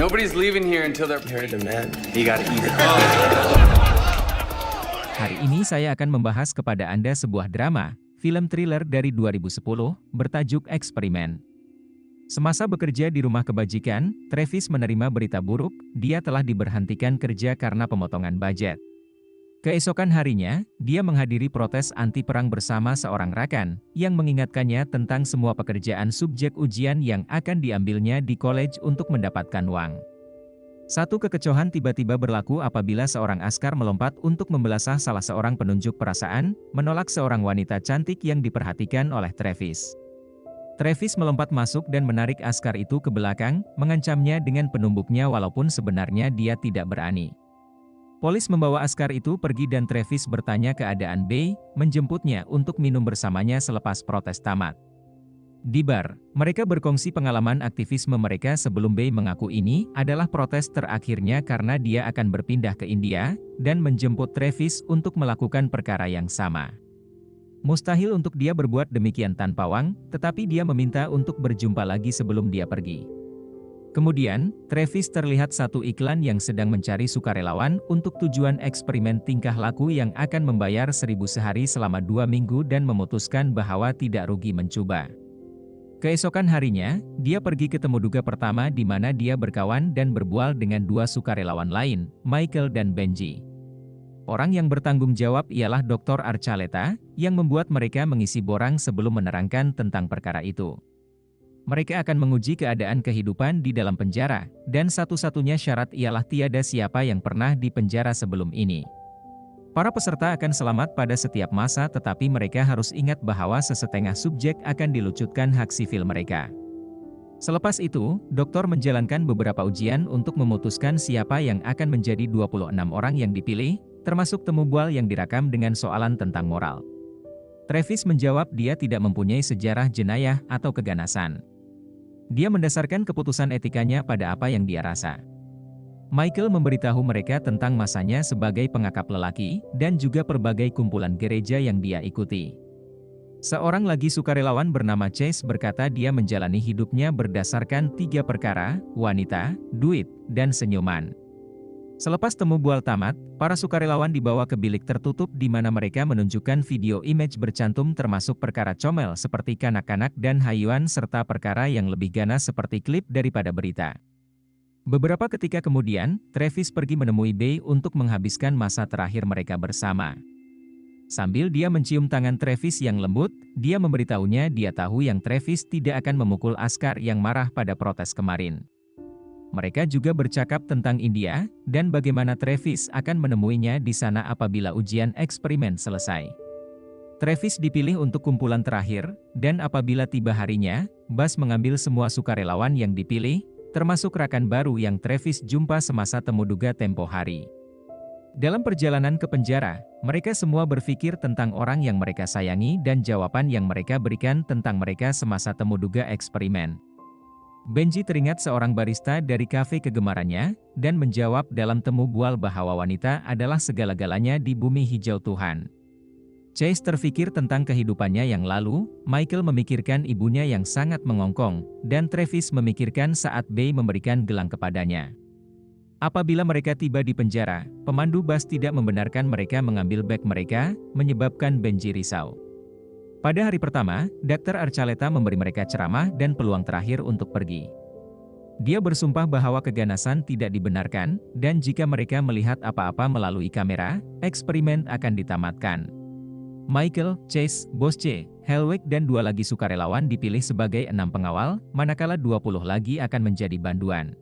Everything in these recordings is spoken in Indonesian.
Nobody's leaving here until they're heard the man. You gotta eat it. Hari ini saya akan membahas kepada Anda sebuah drama, film thriller dari 2010, bertajuk Eksperimen. Semasa bekerja di rumah kebajikan, Travis menerima berita buruk, dia telah diberhentikan kerja karena pemotongan budget. Keesokan harinya, dia menghadiri protes anti-perang bersama seorang rekan, yang mengingatkannya tentang semua pekerjaan subjek ujian yang akan diambilnya di college untuk mendapatkan uang. Satu kekecohan tiba-tiba berlaku apabila seorang askar melompat untuk membelasah salah seorang penunjuk perasaan, menolak seorang wanita cantik yang diperhatikan oleh Travis. Travis melompat masuk dan menarik askar itu ke belakang, mengancamnya dengan penumbuknya walaupun sebenarnya dia tidak berani. Polis membawa askar itu pergi dan Travis bertanya keadaan Bay, menjemputnya untuk minum bersamanya selepas protes tamat. Di bar, mereka berkongsi pengalaman aktivisme mereka sebelum Bay mengaku ini adalah protes terakhirnya karena dia akan berpindah ke India, dan menjemput Travis untuk melakukan perkara yang sama. Mustahil untuk dia berbuat demikian tanpa uang, tetapi dia meminta untuk berjumpa lagi sebelum dia pergi. Kemudian, Travis terlihat satu iklan yang sedang mencari sukarelawan untuk tujuan eksperimen tingkah laku yang akan membayar 1.000 sehari selama 2 minggu dan memutuskan bahwa tidak rugi mencoba. Keesokan harinya, dia pergi ketemu duga pertama di mana dia berkawan dan berbual dengan 2 sukarelawan lain, Michael dan Benji. Orang yang bertanggung jawab ialah Dr. Archuleta, yang membuat mereka mengisi borang sebelum menerangkan tentang perkara itu. Mereka akan menguji keadaan kehidupan di dalam penjara, dan satu-satunya syarat ialah tiada siapa yang pernah di penjara sebelum ini. Para peserta akan selamat pada setiap masa tetapi mereka harus ingat bahwa sesetengah subjek akan dilucutkan hak sivil mereka. Selepas itu, dokter menjalankan beberapa ujian untuk memutuskan siapa yang akan menjadi 26 orang yang dipilih, termasuk temu bual yang direkam dengan soalan tentang moral. Travis menjawab dia tidak mempunyai sejarah jenayah atau keganasan. Dia mendasarkan keputusan etikanya pada apa yang dia rasa. Michael memberitahu mereka tentang masanya sebagai pengakap lelaki, dan juga berbagai kumpulan gereja yang dia ikuti. Seorang lagi sukarelawan bernama Chase berkata dia menjalani hidupnya berdasarkan 3 perkara, wanita, duit, dan senyuman. Selepas temu bual tamat, para sukarelawan dibawa ke bilik tertutup di mana mereka menunjukkan video image bercantum termasuk perkara comel seperti kanak-kanak dan hayuan serta perkara yang lebih ganas seperti klip daripada berita. Beberapa ketika kemudian, Travis pergi menemui Bay untuk menghabiskan masa terakhir mereka bersama. Sambil dia mencium tangan Travis yang lembut, dia memberitahunya dia tahu yang Travis tidak akan memukul askar yang marah pada protes kemarin. Mereka juga bercakap tentang India, dan bagaimana Travis akan menemuinya di sana apabila ujian eksperimen selesai. Travis dipilih untuk kumpulan terakhir, dan apabila tiba harinya, Bas mengambil semua sukarelawan yang dipilih, termasuk rekan baru yang Travis jumpa semasa temu duga tempo hari. Dalam perjalanan ke penjara, mereka semua berpikir tentang orang yang mereka sayangi dan jawaban yang mereka berikan tentang mereka semasa temu duga eksperimen. Benji teringat seorang barista dari kafe kegemarannya, dan menjawab dalam temu bual bahwa wanita adalah segala-galanya di bumi hijau Tuhan. Chase terfikir tentang kehidupannya yang lalu, Michael memikirkan ibunya yang sangat mengongkong, dan Travis memikirkan saat Bay memberikan gelang kepadanya. Apabila mereka tiba di penjara, pemandu bus tidak membenarkan mereka mengambil bag mereka, menyebabkan Benji risau. Pada hari pertama, Dr. Archuleta memberi mereka ceramah dan peluang terakhir untuk pergi. Dia bersumpah bahwa keganasan tidak dibenarkan, dan jika mereka melihat apa-apa melalui kamera, eksperimen akan ditamatkan. Michael, Chase, Bos C, Helwig dan 2 lagi sukarelawan dipilih sebagai 6 pengawal, manakala 20 lagi akan menjadi banduan.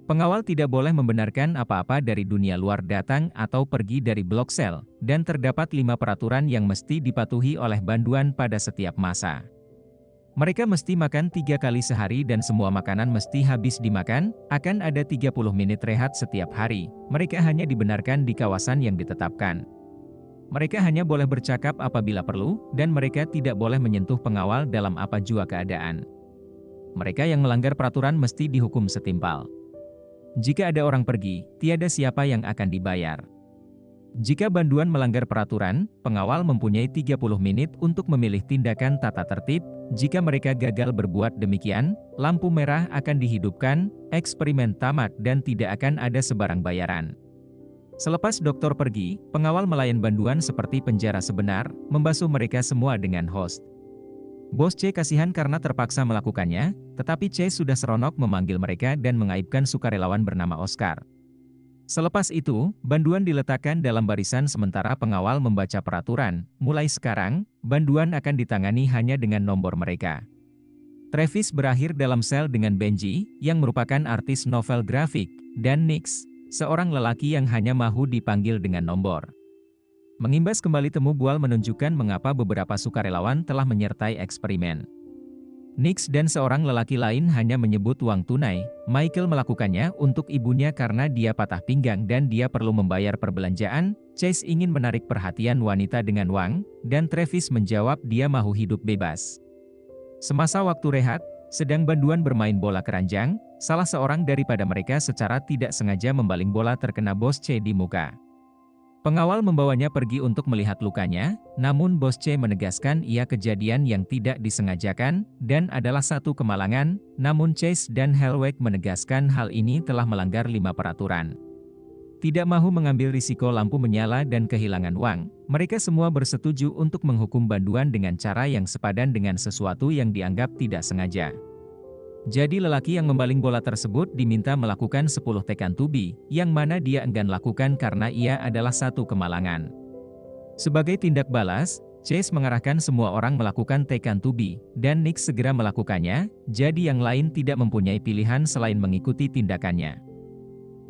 Pengawal tidak boleh membenarkan apa-apa dari dunia luar datang atau pergi dari blok sel, dan terdapat 5 peraturan yang mesti dipatuhi oleh banduan pada setiap masa. Mereka mesti makan 3 kali sehari dan semua makanan mesti habis dimakan, akan ada 30 menit rehat setiap hari, mereka hanya dibenarkan di kawasan yang ditetapkan. Mereka hanya boleh bercakap apabila perlu, dan mereka tidak boleh menyentuh pengawal dalam apa jua keadaan. Mereka yang melanggar peraturan mesti dihukum setimpal. Jika ada orang pergi, tiada siapa yang akan dibayar. Jika banduan melanggar peraturan, pengawal mempunyai 30 menit untuk memilih tindakan tata tertib. Jika mereka gagal berbuat demikian, lampu merah akan dihidupkan, eksperimen tamat dan tidak akan ada sebarang bayaran. Selepas dokter pergi, pengawal melayan banduan seperti penjara sebenar, membasuh mereka semua dengan host. Bos C kasihan karena terpaksa melakukannya, tetapi C sudah seronok memanggil mereka dan mengaibkan sukarelawan bernama Oscar. Selepas itu, banduan diletakkan dalam barisan sementara pengawal membaca peraturan. Mulai sekarang, banduan akan ditangani hanya dengan nomor mereka. Travis berakhir dalam sel dengan Benji, yang merupakan artis novel grafik, dan Nix, seorang lelaki yang hanya mahu dipanggil dengan nomor. Mengimbas kembali temu Bual menunjukkan mengapa beberapa sukarelawan telah menyertai eksperimen. Nix dan seorang lelaki lain hanya menyebut uang tunai. Michael melakukannya untuk ibunya karena dia patah pinggang dan dia perlu membayar perbelanjaan. Chase ingin menarik perhatian wanita dengan uang, dan Travis menjawab dia mahu hidup bebas. Semasa waktu rehat, sedang banduan bermain bola keranjang, salah seorang daripada mereka secara tidak sengaja membaling bola terkena Bos C di muka. Pengawal membawanya pergi untuk melihat lukanya, namun Bos C menegaskan ia kejadian yang tidak disengajakan, dan adalah satu kemalangan, namun Chase dan Hellweg menegaskan hal ini telah melanggar 5 peraturan. Tidak mahu mengambil risiko lampu menyala dan kehilangan uang, mereka semua bersetuju untuk menghukum banduan dengan cara yang sepadan dengan sesuatu yang dianggap tidak sengaja. Jadi lelaki yang membaling bola tersebut diminta melakukan 10 tekan tubi, yang mana dia enggan lakukan karena ia adalah satu kemalangan. Sebagai tindak balas, Chase mengarahkan semua orang melakukan tekan tubi, dan Nick segera melakukannya, jadi yang lain tidak mempunyai pilihan selain mengikuti tindakannya.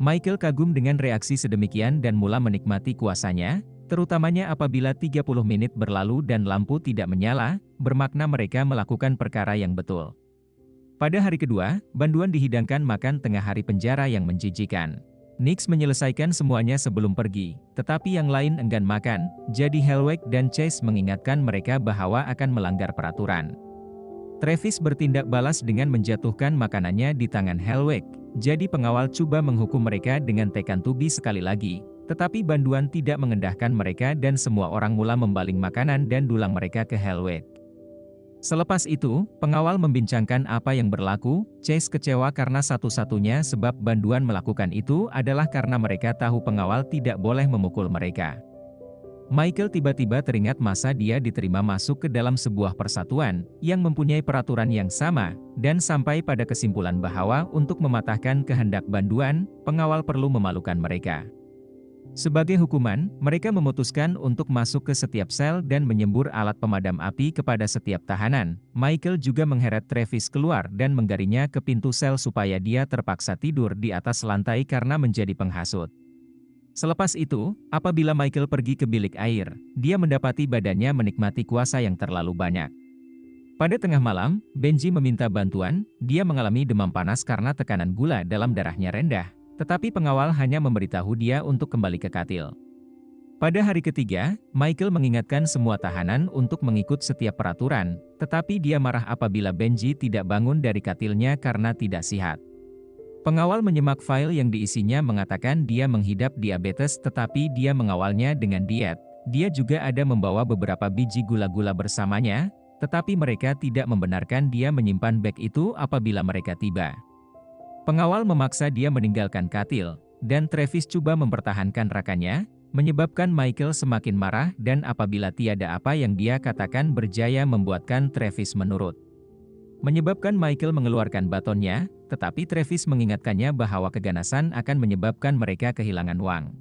Michael kagum dengan reaksi sedemikian dan mula menikmati kuasanya, terutamanya apabila 30 menit berlalu dan lampu tidak menyala, bermakna mereka melakukan perkara yang betul. Pada hari kedua, banduan dihidangkan makan tengah hari penjara yang menjijikan. Nix menyelesaikan semuanya sebelum pergi, tetapi yang lain enggan makan, jadi Hellweg dan Chase mengingatkan mereka bahwa akan melanggar peraturan. Travis bertindak balas dengan menjatuhkan makanannya di tangan Hellweg, jadi pengawal coba menghukum mereka dengan tekan tubi sekali lagi, tetapi banduan tidak mengendahkan mereka dan semua orang mula membaling makanan dan dulang mereka ke Hellweg. Selepas itu, pengawal membincangkan apa yang berlaku. Chase kecewa karena satu-satunya sebab banduan melakukan itu adalah karena mereka tahu pengawal tidak boleh memukul mereka. Michael tiba-tiba teringat masa dia diterima masuk ke dalam sebuah persatuan yang mempunyai peraturan yang sama, dan sampai pada kesimpulan bahwa untuk mematahkan kehendak banduan, pengawal perlu memalukan mereka. Sebagai hukuman, mereka memutuskan untuk masuk ke setiap sel dan menyembur alat pemadam api kepada setiap tahanan. Michael juga mengheret Travis keluar dan menggarinya ke pintu sel supaya dia terpaksa tidur di atas lantai karena menjadi penghasut. Selepas itu, apabila Michael pergi ke bilik air, dia mendapati badannya menikmati kuasa yang terlalu banyak. Pada tengah malam, Benji meminta bantuan. Dia mengalami demam panas karena tekanan gula dalam darahnya rendah. Tetapi pengawal hanya memberitahu dia untuk kembali ke katil. Pada hari ketiga, Michael mengingatkan semua tahanan untuk mengikut setiap peraturan, tetapi dia marah apabila Benji tidak bangun dari katilnya karena tidak sihat. Pengawal menyimak file yang diisinya mengatakan dia menghidap diabetes tetapi dia mengawalnya dengan diet. Dia juga ada membawa beberapa biji gula-gula bersamanya, tetapi mereka tidak membenarkan dia menyimpan bag itu apabila mereka tiba. Pengawal memaksa dia meninggalkan katil, dan Travis coba mempertahankan rakannya, menyebabkan Michael semakin marah dan apabila tiada apa yang dia katakan berjaya membuatkan Travis menurut. Menyebabkan Michael mengeluarkan batonnya, tetapi Travis mengingatkannya bahwa keganasan akan menyebabkan mereka kehilangan uang.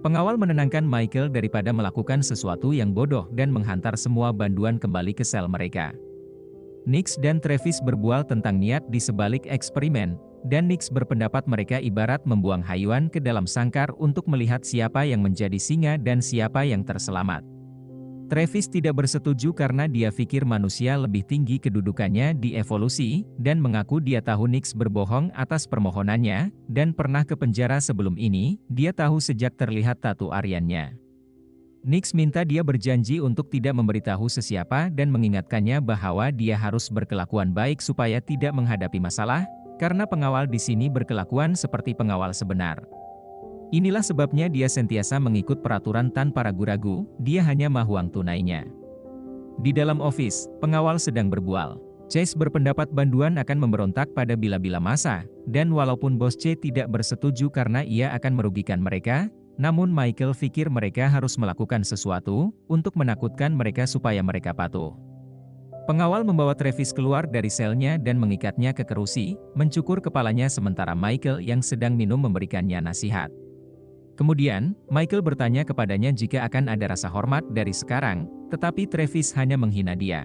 Pengawal menenangkan Michael daripada melakukan sesuatu yang bodoh dan menghantar semua banduan kembali ke sel mereka. Nix dan Travis berbual tentang niat di sebalik eksperimen, dan Nix berpendapat mereka ibarat membuang haywan ke dalam sangkar untuk melihat siapa yang menjadi singa dan siapa yang terselamat. Travis tidak bersetuju karena dia pikir manusia lebih tinggi kedudukannya di evolusi, dan mengaku dia tahu Nix berbohong atas permohonannya, dan pernah ke penjara sebelum ini. Dia tahu sejak terlihat tatu ariannya. Nix minta dia berjanji untuk tidak memberitahu sesiapa dan mengingatkannya bahwa dia harus berkelakuan baik supaya tidak menghadapi masalah, karena pengawal di sini berkelakuan seperti pengawal sebenar. Inilah sebabnya dia sentiasa mengikut peraturan tanpa ragu-ragu, dia hanya mau uang tunainya. Di dalam office, pengawal sedang berbual. Chase berpendapat banduan akan memberontak pada bila-bila masa, dan walaupun bos C tidak bersetuju karena ia akan merugikan mereka, namun Michael pikir mereka harus melakukan sesuatu untuk menakutkan mereka supaya mereka patuh. Pengawal membawa Travis keluar dari selnya dan mengikatnya ke kerusi, mencukur kepalanya sementara Michael yang sedang minum memberikannya nasihat. Kemudian, Michael bertanya kepadanya jika akan ada rasa hormat dari sekarang, tetapi Travis hanya menghina dia.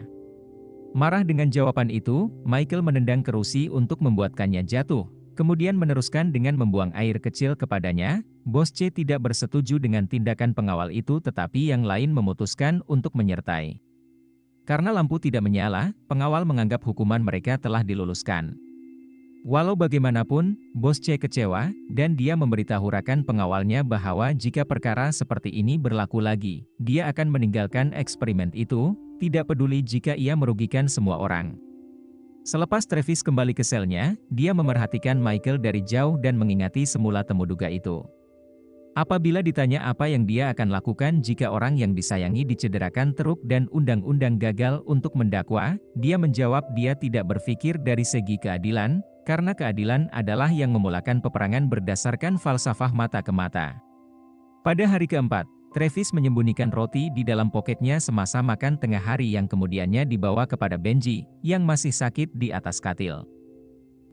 Marah dengan jawaban itu, Michael menendang kerusi untuk membuatkannya jatuh, kemudian meneruskan dengan membuang air kecil kepadanya. Bos C tidak bersetuju dengan tindakan pengawal itu tetapi yang lain memutuskan untuk menyertai. Karena lampu tidak menyala, pengawal menganggap hukuman mereka telah diluluskan. Walau bagaimanapun, bos C kecewa, dan dia memberitahu rekan pengawalnya bahwa jika perkara seperti ini berlaku lagi, dia akan meninggalkan eksperimen itu, tidak peduli jika ia merugikan semua orang. Selepas Travis kembali ke selnya, dia memerhatikan Michael dari jauh dan mengingati semula temu duga itu. Apabila ditanya apa yang dia akan lakukan jika orang yang disayangi dicederakan teruk dan undang-undang gagal untuk mendakwa, dia menjawab dia tidak berpikir dari segi keadilan, karena keadilan adalah yang memulakan peperangan berdasarkan falsafah mata ke mata. Pada hari keempat, Travis menyembunyikan roti di dalam poketnya semasa makan tengah hari yang kemudiannya dibawa kepada Benji, yang masih sakit di atas katil.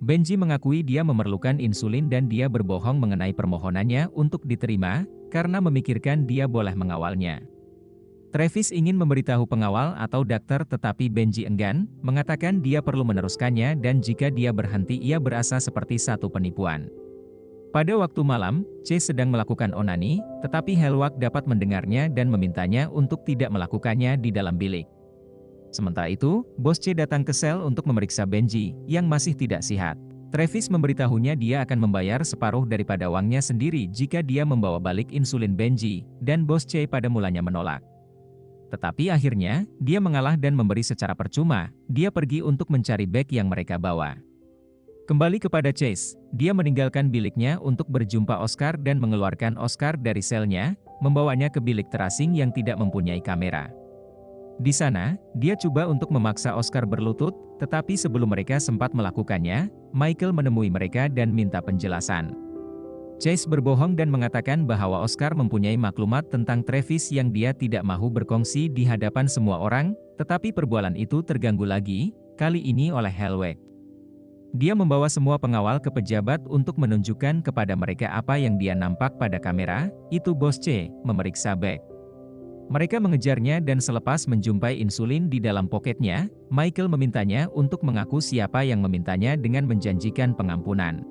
Benji mengakui dia memerlukan insulin dan dia berbohong mengenai permohonannya untuk diterima, karena memikirkan dia boleh mengawalnya. Travis ingin memberitahu pengawal atau dokter tetapi Benji enggan, mengatakan dia perlu meneruskannya dan jika dia berhenti ia berasa seperti satu penipuan. Pada waktu malam, Chase sedang melakukan onani, tetapi Helwag dapat mendengarnya dan memintanya untuk tidak melakukannya di dalam bilik. Sementara itu, bos C datang ke sel untuk memeriksa Benji, yang masih tidak sihat. Travis memberitahunya dia akan membayar separuh daripada uangnya sendiri jika dia membawa balik insulin Benji, dan bos C pada mulanya menolak. Tetapi akhirnya, dia mengalah dan memberi secara percuma, dia pergi untuk mencari bag yang mereka bawa. Kembali kepada Chase, dia meninggalkan biliknya untuk berjumpa Oscar dan mengeluarkan Oscar dari selnya, membawanya ke bilik terasing yang tidak mempunyai kamera. Di sana, dia coba untuk memaksa Oscar berlutut, tetapi sebelum mereka sempat melakukannya, Michael menemui mereka dan minta penjelasan. Chase berbohong dan mengatakan bahwa Oscar mempunyai maklumat tentang Travis yang dia tidak mau berkongsi di hadapan semua orang, tetapi perbualan itu terganggu lagi, kali ini oleh Helwag. Dia membawa semua pengawal ke pejabat untuk menunjukkan kepada mereka apa yang dia nampak pada kamera, itu bos C, memeriksa bag. Mereka mengejarnya dan selepas menjumpai insulin di dalam poketnya, Michael memintanya untuk mengaku siapa yang memintanya dengan menjanjikan pengampunan.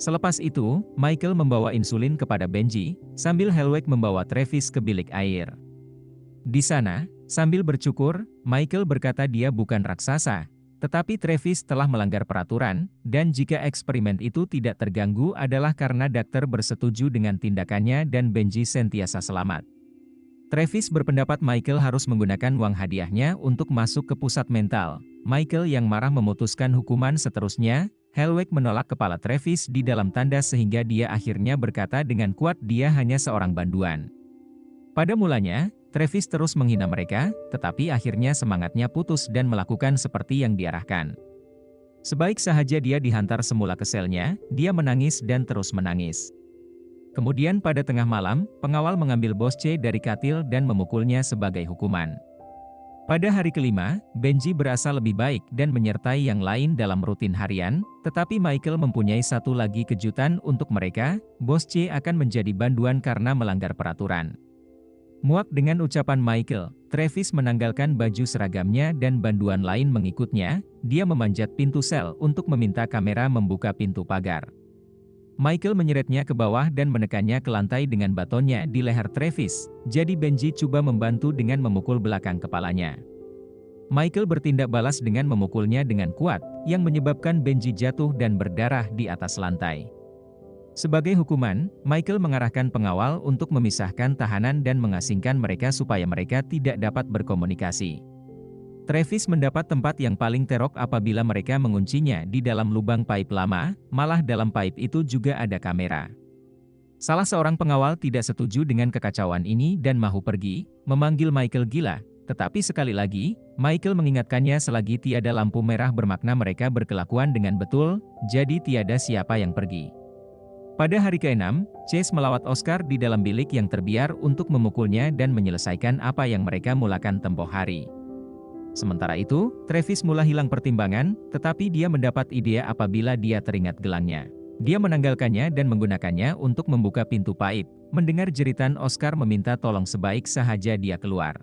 Selepas itu, Michael membawa insulin kepada Benji, sambil Helwag membawa Travis ke bilik air. Di sana, sambil bercukur, Michael berkata dia bukan raksasa, tetapi Travis telah melanggar peraturan, dan jika eksperimen itu tidak terganggu adalah karena dokter bersetuju dengan tindakannya dan Benji sentiasa selamat. Travis berpendapat Michael harus menggunakan uang hadiahnya untuk masuk ke pusat mental. Michael yang marah memutuskan hukuman seterusnya. Helwag menolak kepala Travis di dalam tanda sehingga dia akhirnya berkata dengan kuat dia hanya seorang banduan. Pada mulanya, Travis terus menghina mereka, tetapi akhirnya semangatnya putus dan melakukan seperti yang diarahkan. Sebaik sahaja dia dihantar semula ke selnya, dia menangis dan terus menangis. Kemudian pada tengah malam, pengawal mengambil bos C dari katil dan memukulnya sebagai hukuman. Pada hari kelima, Benji berasa lebih baik dan menyertai yang lain dalam rutin harian, tetapi Michael mempunyai satu lagi kejutan untuk mereka, bos C akan menjadi banduan karena melanggar peraturan. Muak dengan ucapan Michael, Travis menanggalkan baju seragamnya dan banduan lain mengikutnya, dia memanjat pintu sel untuk meminta kamera membuka pintu pagar. Michael menyeretnya ke bawah dan menekannya ke lantai dengan batonnya di leher Travis, jadi Benji coba membantu dengan memukul belakang kepalanya. Michael bertindak balas dengan memukulnya dengan kuat, yang menyebabkan Benji jatuh dan berdarah di atas lantai. Sebagai hukuman, Michael mengarahkan pengawal untuk memisahkan tahanan dan mengasingkan mereka supaya mereka tidak dapat berkomunikasi. Travis mendapat tempat yang paling terok apabila mereka menguncinya di dalam lubang pipe lama, malah dalam pipe itu juga ada kamera. Salah seorang pengawal tidak setuju dengan kekacauan ini dan mahu pergi, memanggil Michael gila. Tetapi sekali lagi, Michael mengingatkannya selagi tiada lampu merah bermakna mereka berkelakuan dengan betul, jadi tiada siapa yang pergi. Pada hari ke-6, Chase melawat Oscar di dalam bilik yang terbiar untuk memukulnya dan menyelesaikan apa yang mereka mulakan tempoh hari. Sementara itu, Travis mulai hilang pertimbangan, tetapi dia mendapat ide apabila dia teringat gelangnya. Dia menanggalkannya dan menggunakannya untuk membuka pintu paip. Mendengar jeritan Oscar meminta tolong sebaik sahaja dia keluar.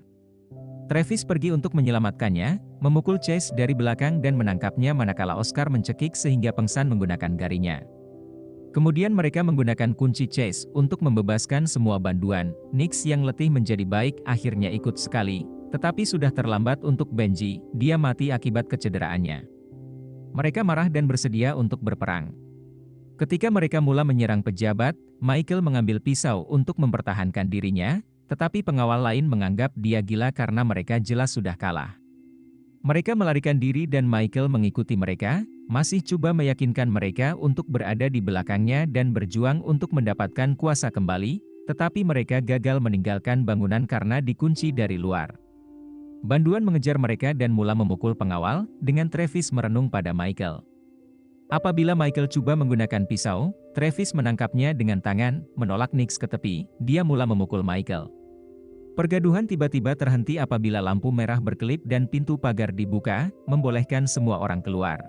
Travis pergi untuk menyelamatkannya, memukul Chase dari belakang dan menangkapnya manakala Oscar mencekik sehingga pengsan menggunakan garinya. Kemudian mereka menggunakan kunci Chase untuk membebaskan semua banduan. Nix yang letih menjadi baik akhirnya ikut sekali, tetapi sudah terlambat untuk Benji, dia mati akibat kecederaannya. Mereka marah dan bersedia untuk berperang. Ketika mereka mulai menyerang pejabat, Michael mengambil pisau untuk mempertahankan dirinya, tetapi pengawal lain menganggap dia gila karena mereka jelas sudah kalah. Mereka melarikan diri dan Michael mengikuti mereka, masih coba meyakinkan mereka untuk berada di belakangnya dan berjuang untuk mendapatkan kuasa kembali, tetapi mereka gagal meninggalkan bangunan karena dikunci dari luar. Banduan mengejar mereka dan mulai memukul pengawal, dengan Travis merenung pada Michael. Apabila Michael coba menggunakan pisau, Travis menangkapnya dengan tangan, menolak Nix ke tepi, dia mulai memukul Michael. Pergaduhan tiba-tiba terhenti apabila lampu merah berkelip dan pintu pagar dibuka, membolehkan semua orang keluar.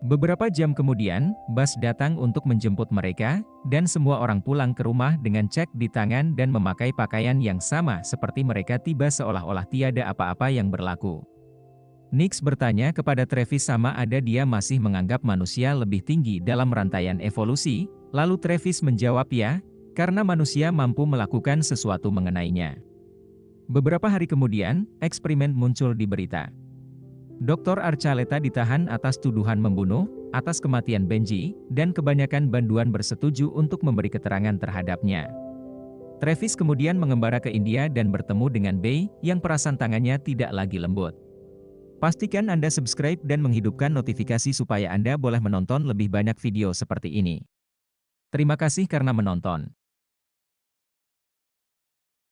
Beberapa jam kemudian, Buzz datang untuk menjemput mereka, dan semua orang pulang ke rumah dengan cek di tangan dan memakai pakaian yang sama seperti mereka tiba seolah-olah tiada apa-apa yang berlaku. Nix bertanya kepada Travis sama ada dia masih menganggap manusia lebih tinggi dalam rantaian evolusi, lalu Travis menjawab ya, karena manusia mampu melakukan sesuatu mengenainya. Beberapa hari kemudian, eksperimen muncul di berita. Dr. Archuleta ditahan atas tuduhan membunuh, atas kematian Benji, dan kebanyakan banduan bersetuju untuk memberi keterangan terhadapnya. Travis kemudian mengembara ke India dan bertemu dengan Bay, yang perasan tangannya tidak lagi lembut. Pastikan Anda subscribe dan menghidupkan notifikasi supaya Anda boleh menonton lebih banyak video seperti ini. Terima kasih karena menonton.